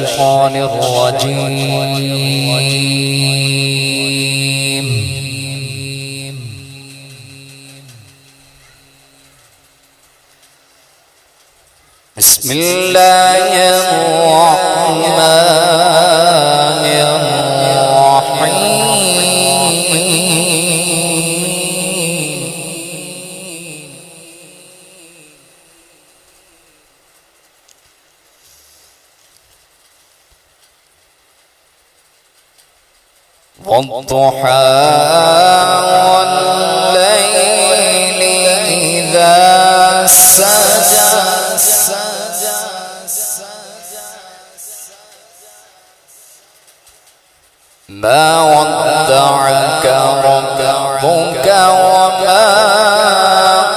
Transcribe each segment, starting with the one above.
الشيطان الرجيم. بسم الله الرحمن الرحيم. والضحى والليل إذا سجى ما ودعك ربك وما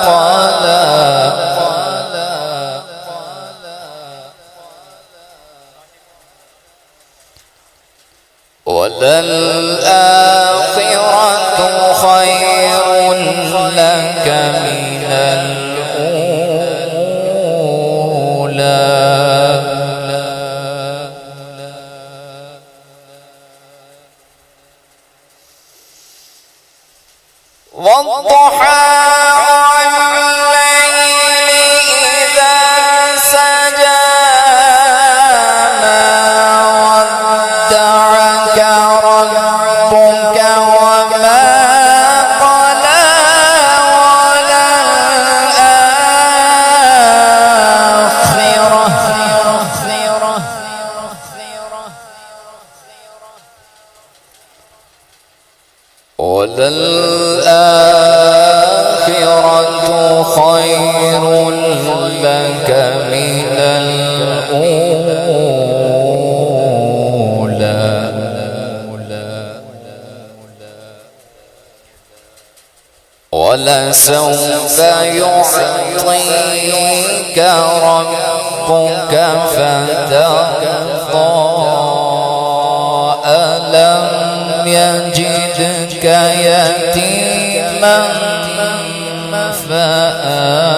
قلى وللآخرة خير لك من الأولى. والضحى والليل إذا سجى ما ودعك ربك وما قلى وللآخرة خير لك من الأولى. ولسوف يعطيك ربك فترضى ألم يجدك يتيما فآوى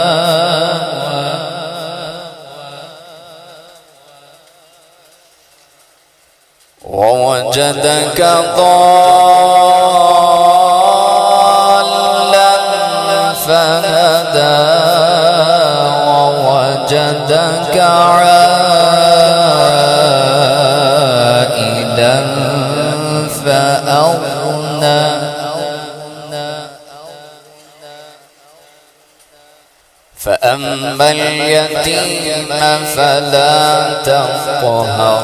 ووجدك ضالا فهدى ووجدك عائلا فأغنى فأما اليتيم فلا تقهر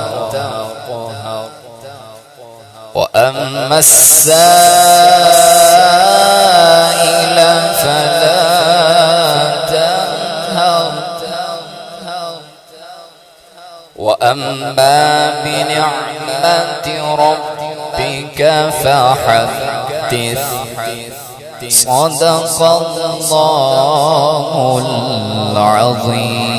وأما السائل فلا تنهر وأما بنعمة ربك فحدث. صدق الله العظيم.